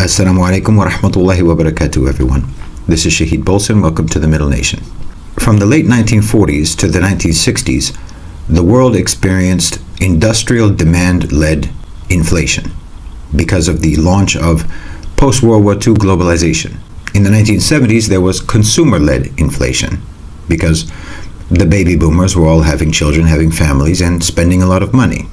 Assalamu alaikum wa rahmatullahi wa barakatuh, everyone. This is Shahid Bolson. Welcome to the Middle Nation. From the late 1940s to the 1960s, the world experienced industrial demand-led inflation because of the launch of post-World War II globalization. In the 1970s, there was consumer-led inflation because the baby boomers were all having children, having families, and spending a lot of money.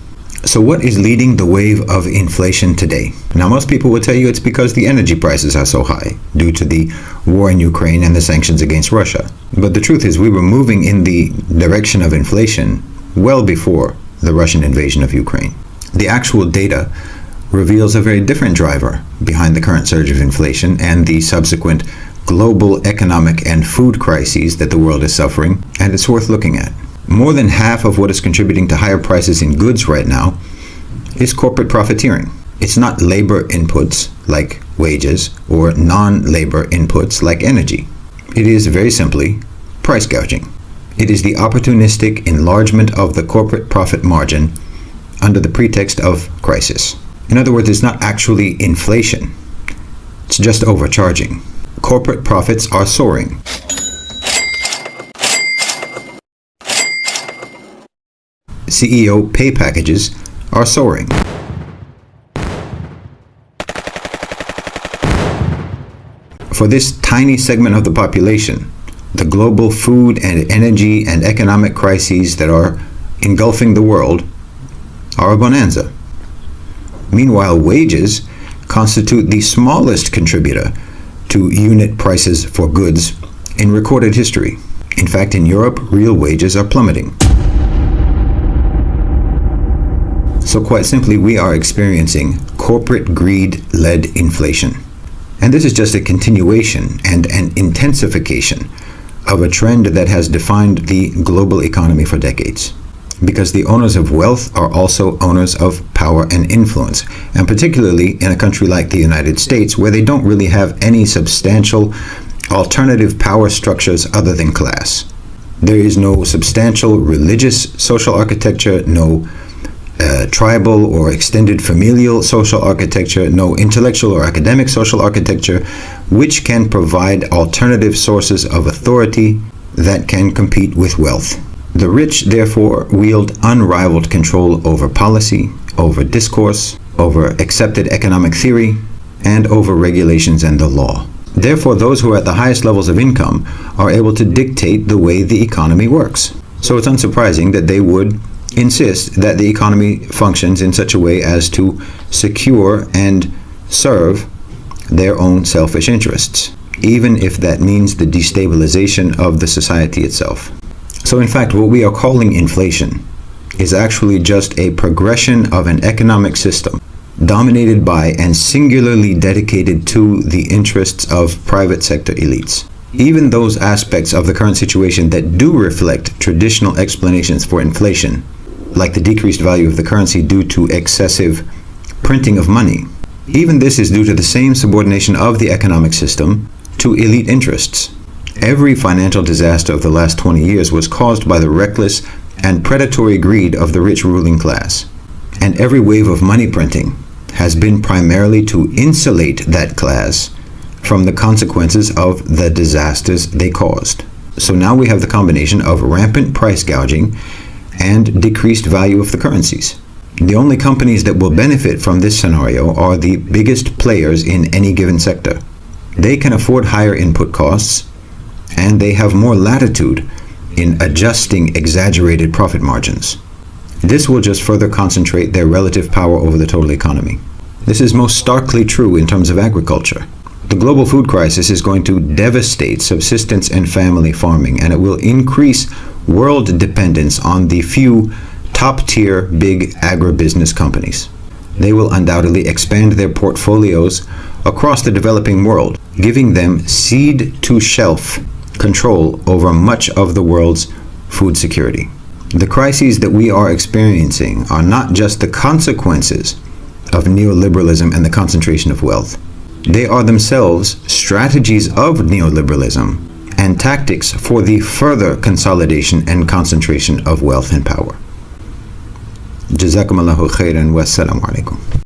So what is leading the wave of inflation today? Now, most people will tell you it's because the energy prices are so high due to the war in Ukraine and the sanctions against Russia. But the truth is we were moving in the direction of inflation well before the Russian invasion of Ukraine. The actual data reveals a very different driver behind the current surge of inflation and the subsequent global economic and food crises that the world is suffering, and it's worth looking at. More than half of what is contributing to higher prices in goods right now is corporate profiteering. It's not labor inputs like wages or non-labor inputs like energy. It is very simply price gouging. It is the opportunistic enlargement of the corporate profit margin under the pretext of crisis. In other words, it's not actually inflation. It's just overcharging. Corporate profits are soaring. CEO pay packages are soaring. For this tiny segment of the population, the global food and energy and economic crises that are engulfing the world are a bonanza. Meanwhile, wages constitute the smallest contributor to unit prices for goods in recorded history. In fact, in Europe, real wages are plummeting. So quite simply, we are experiencing corporate greed-led inflation. And this is just a continuation and an intensification of a trend that has defined the global economy for decades. Because the owners of wealth are also owners of power and influence, and particularly in a country like the United States, where they don't really have any substantial alternative power structures other than class. There is no substantial religious social architecture, no tribal or extended familial social architecture, no intellectual or academic social architecture, which can provide alternative sources of authority that can compete with wealth. The rich, therefore, wield unrivaled control over policy, over discourse, over accepted economic theory, and over regulations and the law. Therefore, those who are at the highest levels of income are able to dictate the way the economy works. So it's unsurprising that they would insist that the economy functions in such a way as to secure and serve their own selfish interests, even if that means the destabilization of the society itself. So in fact, what we are calling inflation is actually just a progression of an economic system dominated by and singularly dedicated to the interests of private sector elites. Even those aspects of the current situation that do reflect traditional explanations for inflation, like the decreased value of the currency due to excessive printing of money, even this is due to the same subordination of the economic system to elite interests. Every financial disaster of the last 20 years was caused by the reckless and predatory greed of the rich ruling class. And every wave of money printing has been primarily to insulate that class from the consequences of the disasters they caused. So now we have the combination of rampant price gouging and decreased value of the currencies. The only companies that will benefit from this scenario are the biggest players in any given sector. They can afford higher input costs, and they have more latitude in adjusting exaggerated profit margins. This will just further concentrate their relative power over the total economy. This is most starkly true in terms of agriculture. The global food crisis is going to devastate subsistence and family farming, and it will increase world dependence on the few top-tier big agribusiness companies. They will undoubtedly expand their portfolios across the developing world, giving them seed-to-shelf control over much of the world's food security. The crises that we are experiencing are not just the consequences of neoliberalism and the concentration of wealth. They are themselves strategies of neoliberalism and tactics for the further consolidation and concentration of wealth and power. Jazakumullahu khairan wa assalamu alaikum.